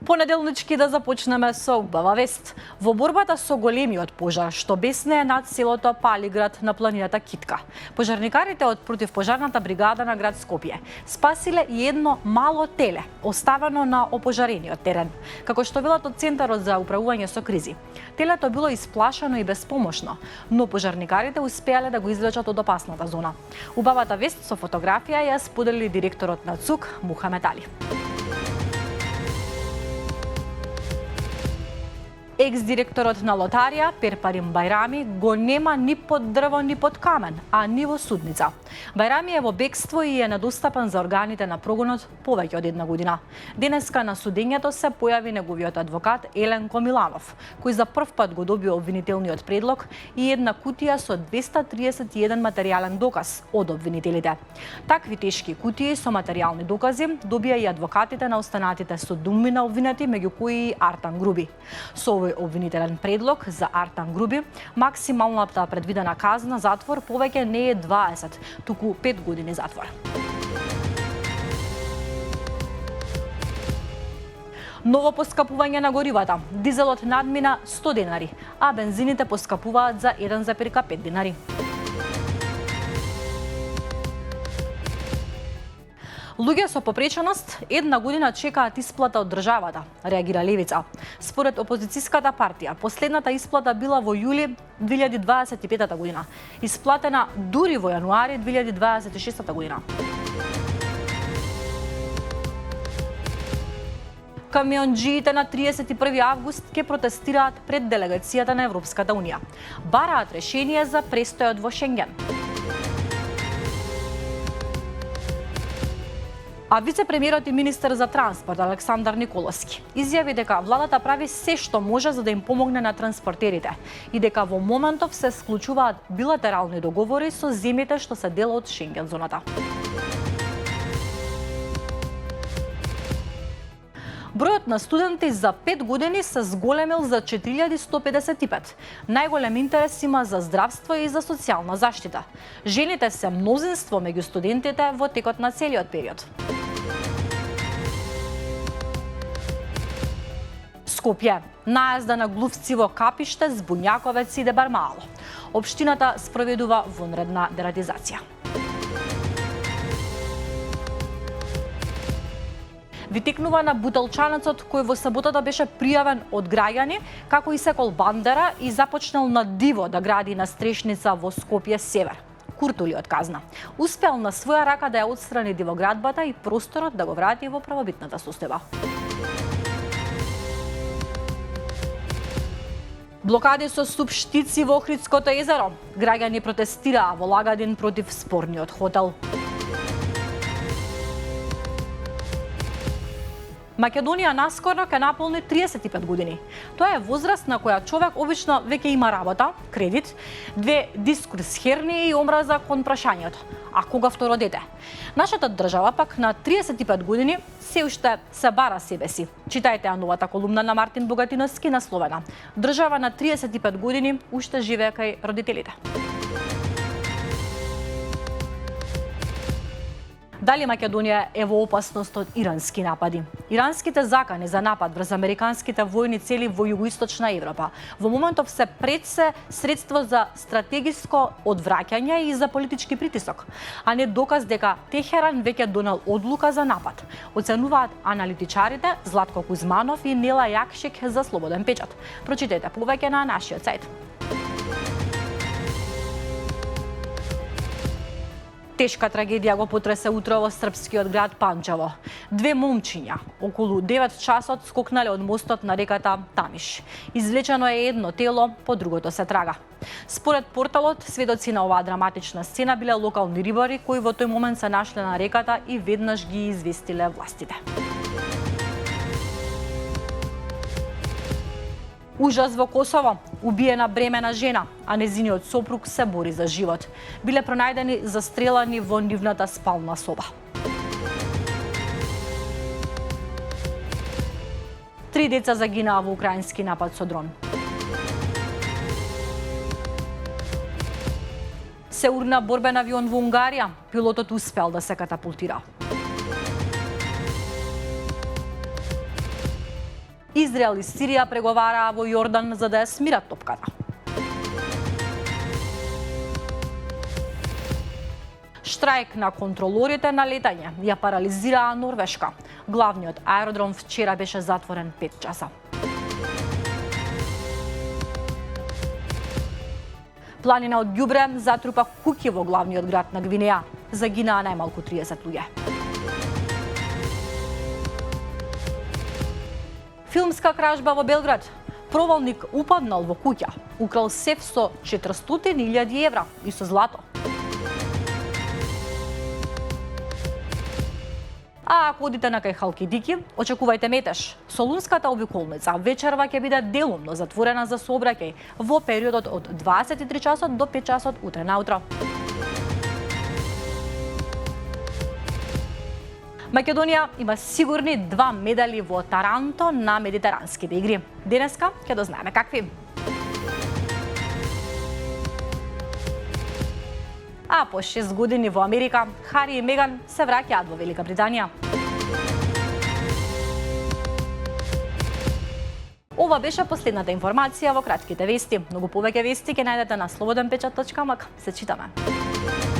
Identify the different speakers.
Speaker 1: Понеделнички да започнеме со убава вест. Во борбата со големиот пожар што беснее над селото Палиград на планината Китка, пожарникарите од противпожарната бригада на град Скопје спасиле и едно мало теле, оставено на опожарениот терен. Како што велат од Центарот за управување со кризи, телето било исплашено и безпомошно, но пожарникарите успеале да го извлечат од опасната зона. Убавата вест со фотографија ја сподели директорот на ЦУК Мухамед Али. Екс-директорот на лотарија Перпарим Бајрами го нема ни под дрво, ни под камен, а ни во судница. Бајрами е во бегство и е недостапен за органите на прогонот повеќе од една година. Денеска на судењето се појави неговиот адвокат Еленко Миланов, кој за прв пат го доби обвинителниот предлог и една кутија со 231 материјален доказ од обвинителите. Такви тешки кутии со материјални докази добија и адвокатите на останатите со думина обвинети, меѓу кои и Артан Груби. Со овој обвинителен предлог за Артан Груби, максималната предвидена казна затвор повеќе не е 20, туку 5 години затвор. Ново поскапување на горивата. Дизелот надмина 100 денари, а бензините поскапуваат за 1,5 денари. Луѓе со попреченост една година чекаат исплата од државата, реагира Левица. Според опозицијската партија, последната исплата била во јули 2025 година, исплатена дури во јануари 2026 година. Камионџиите на 31 август ќе протестираат пред делегацијата на Европската унија. Бараат решение за престојот во Шенген. А вице-премиерот и министер за транспорт Александар Николовски изјави дека владата прави се што може за да им помогне на транспортерите и дека во моментов се склучуваат билатерални договори со земјите што се дел од Шенген зоната. Бројот на студенти за 5 години се зголемил за 4155. Најголем интерес има за здравство и за социјална заштита. Жените се мнозинство меѓу студентите во текот на целиот период. Скопје. Наезда на глувци во Капиште, Збунјаковец и Дебармало. Општината спроведува вонредна дератизација. Витекнува на Буталчанецот, кој во саботата беше пријавен од граѓани, како и секол бандера и започнал на диво да гради настрешница во Скопје север. Куртули од казна. Успеал на своја рака да ја отстрани дивоградбата и просторот да го врати во правобитната состојба. Блокади со супштици во Охридското езеро. Граѓани протестираа во Лагадин против спорниот хотел. Македонија наскоро ќе наполни 35 години. Тоа е возраст на која човек обично веќе има работа, кредит, две дискурс херни и омраза кон прашањето. А кога второ дете? Нашата држава пак на 35 години се уште се бара себе си. Читајте ја новата колумна на Мартин Богатиновски насловена "Држава на 35 години уште живее кај родителите". Дали Македонија е во опасност од ирански напади? Иранските закани за напад врз американските војни цели во југоисточна Европа во моментов се предсе средство за стратегиско одвраќање и за политички притисок, а не доказ дека Техеран веќе донел одлука за напад, оценуваат аналитичарите Златко Кузманов и Нела Јакшик за Слободен печат. Прочитајте повеќе на нашиот сајт. Тешка трагедија го потресе утро во српскиот град Панчево. Две момчиња околу 9 часот скокнале од мостот на реката Тамиш. Извлечено е едно тело, по другото се трага. Според порталот, сведоци на оваа драматична сцена биле локални рибари кои во тој момент се нашле на реката и веднаш ги известиле властите. Ужас во Косово. Убиена бремена жена, а незиниот сопруг се бори за живот. Биле пронајдени застрелани во нивната спална соба. 3 деца загинаа во украински напад со дрон. Се урна борбен авион во Унгарија. Пилотот успел да се катапултира. Израел и Сирија преговараа во Јордан за да ја смират топката. Штрајк на контролорите на летање ја парализираа Норвешка. Главниот аеродром вчера беше затворен 5 часа. Планина од ѓубре затрупа куќи во главниот град на Гвинеја. Загинаа најмалку 30 луѓе. Филмска кражба во Белград. Провалник упаднал во куќа, украл сеф со 400.000 евра и со злато. А ако одите на кај Халкидики, очекувајте метеж. Солунската обиколница вечерва ќе биде делумно затворена за сообраќај во периодот од 23 часот до 5 часот утре наутро. Македонија има сигурни 2 медали во Таранто на медитеранските игри. Денеска ќе дознаеме какви. А по 6 години во Америка, Хари и Меган се враќаат во Велика Британија. Ова беше последната информација во кратките вести. Многу повеќе вести ќе најдете на slobodnpečat.mk. Се читаме.